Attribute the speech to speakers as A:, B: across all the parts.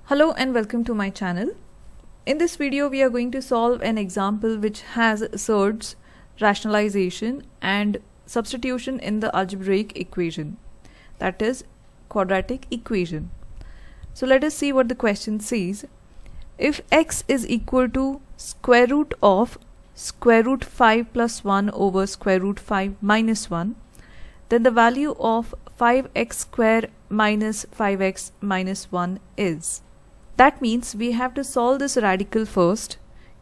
A: Hello and welcome to my channel. In this video we are going to solve an example which has surds, rationalization and substitution in the algebraic equation, that is quadratic equation. So let us see what the question says. If x is equal to square root of square root 5 plus 1 over square root 5 minus 1, then the value of 5x square minus 5x minus 1 is. That means we have to solve this radical first,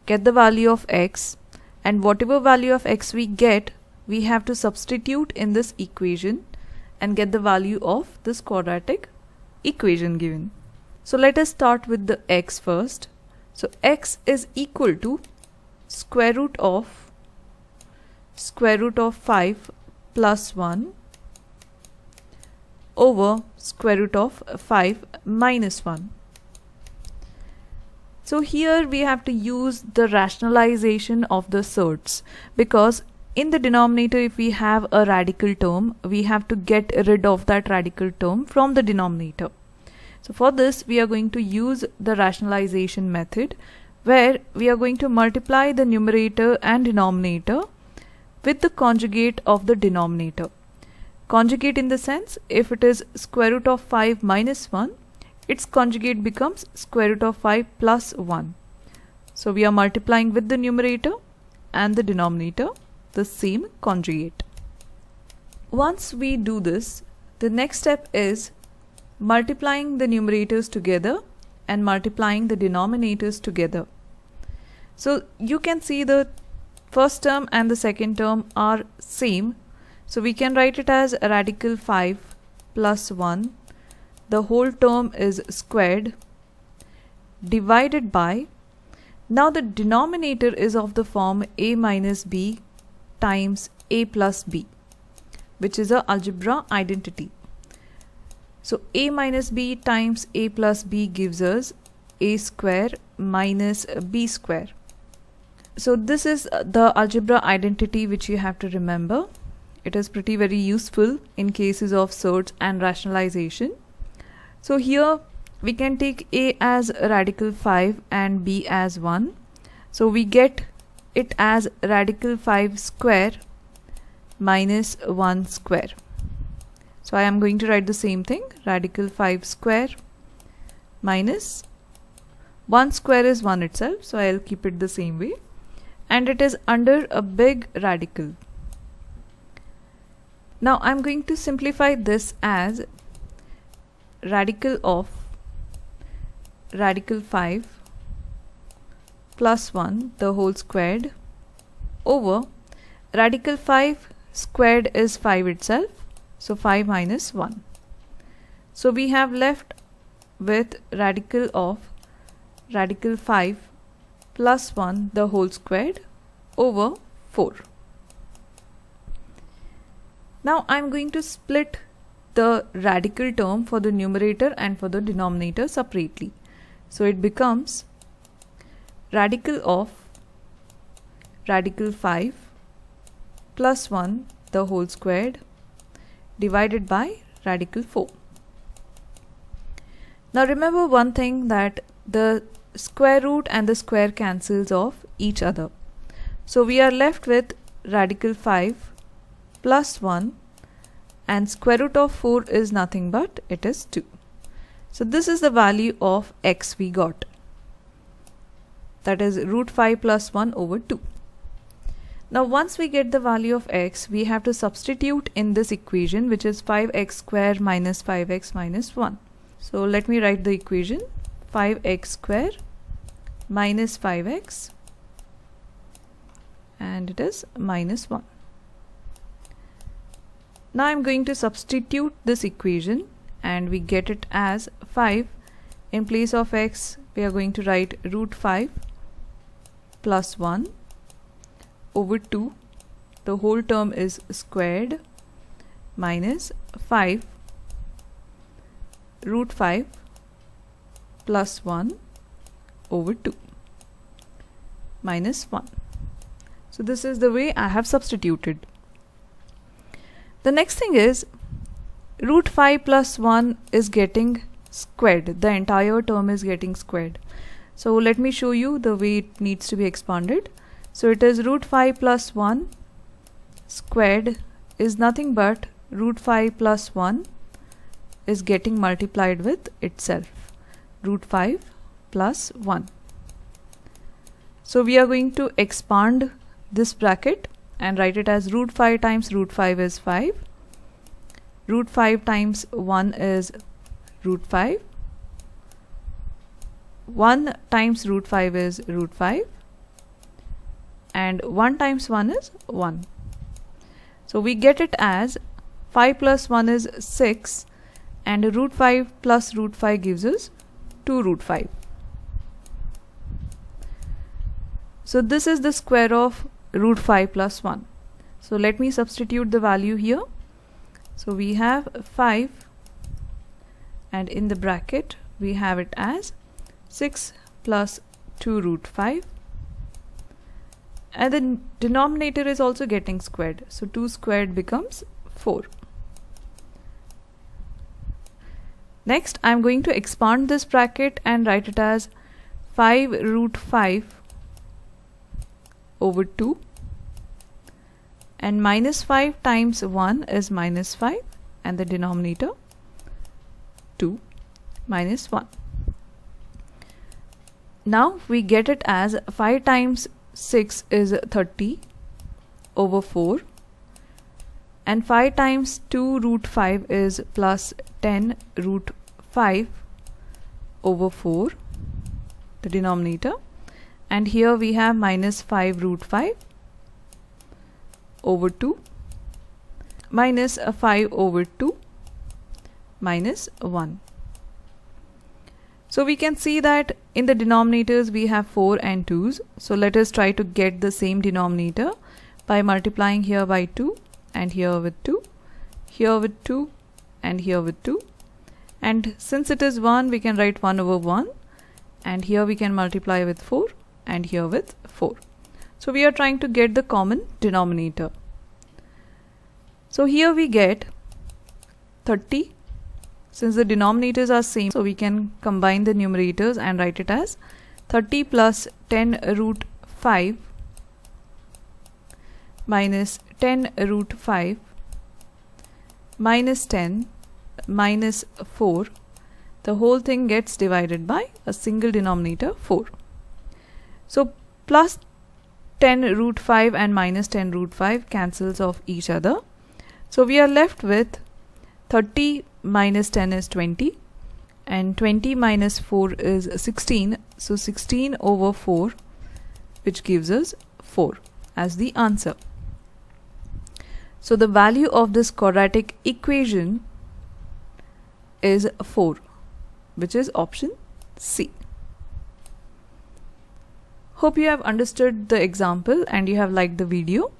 A: get the value of x, and whatever value of x we get, we have to substitute in this equation and get the value of this quadratic equation given. So let us start with the x first. So x is equal to square root of 5 plus 1 over square root of 5 minus 1. So here we have to use the rationalization of the surds, because in the denominator if we have a radical term, we have to get rid of that radical term from the denominator. So for this we are going to use the rationalization method, where we are going to multiply the numerator and denominator with the conjugate of the denominator. Conjugate in the sense, if it is square root of 5 minus 1, its conjugate becomes square root of 5 plus 1. So we are multiplying with the numerator and the denominator the same conjugate. Once we do this, the next step is multiplying the numerators together and multiplying the denominators together. So you can see the first term and the second term are same. So we can write it as radical 5 plus 1. The whole term is squared divided by, now the denominator is of the form a minus b times a plus b, which is a algebra identity. So a minus b times a plus b gives us a square minus b square. So this is the algebra identity which you have to remember. It is pretty very useful in cases of surds and rationalization. So here we can take a as radical 5 and b as 1. So we get it as radical 5 square minus 1 square. So I am going to write the same thing, radical 5 square minus 1 square is 1 itself, so I will keep it the same way, and it is under a big radical. Now I am going to simplify this as radical of radical 5 plus 1 the whole squared over radical 5 squared is 5 itself, so 5 minus 1. So we have left with radical of radical 5 plus 1 the whole squared over 4. Now I am going to split the radical term for the numerator and for the denominator separately. So it becomes radical of radical 5 plus 1 the whole squared divided by radical 4. Now remember one thing, that the square root and the square cancels off each other. So we are left with radical 5 plus 1, and square root of 4 is nothing but it is 2. So this is the value of x we got, that is root 5 plus 1 over 2. Now once we get the value of x, we have to substitute in this equation, which is 5x square minus 5x minus 1. So let me write the equation, 5x square minus 5x, and it is minus 1. Now I am going to substitute this equation and we get it as 5. In place of x we are going to write root 5 plus 1 over 2, the whole term is squared, minus 5 root 5 plus 1 over 2 minus 1. So this is the way I have substituted. The next thing is root 5 plus 1 is getting squared. The entire term is getting squared. So let me show you the way it needs to be expanded. So it is root 5 plus 1 squared is nothing but root 5 plus 1 is getting multiplied with itself, root 5 plus 1. So we are going to expand this bracket and write it as root 5 times root 5 is 5. Root 5 times 1 is root 5. 1 times root 5 is root 5. And 1 times 1 is 1. So we get it as 5 plus 1 is 6, and root 5 plus root 5 gives us 2 root 5. So this is the square of root 5 plus 1. So let me substitute the value here. So we have 5, and in the bracket we have it as 6 plus 2 root 5, and the denominator is also getting squared. So 2 squared becomes 4. Next I am going to expand this bracket and write it as 5 root 5 over 2, and minus 5 times 1 is minus 5, and the denominator 2 minus 1. Now we get it as 5 times 6 is 30 over 4, and 5 times 2 root 5 is plus 10 root 5 over 4, the denominator, and here we have minus 5 root 5 over 2 minus 5 over 2 minus 1. So we can see that in the denominators we have 4 and 2's. So let us try to get the same denominator by multiplying here by 2, and here with 2, here with 2, and here with 2. And since it is 1, we can write 1 over 1, and here we can multiply with 4, and here with 4. So we are trying to get the common denominator. So here we get 30. Since the denominators are same, so we can combine the numerators and write it as 30 plus 10 root 5 minus 10 root 5 minus 10 minus 4. The whole thing gets divided by a single denominator, 4. So plus 10 root 5 and minus 10 root 5 cancels off each other. So we are left with 30 minus 10 is 20, and 20 minus 4 is 16. So 16 over 4, which gives us 4 as the answer. So the value of this quadratic equation is 4, which is option C. Hope you have understood the example and you have liked the video,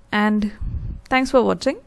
A: and thanks for watching.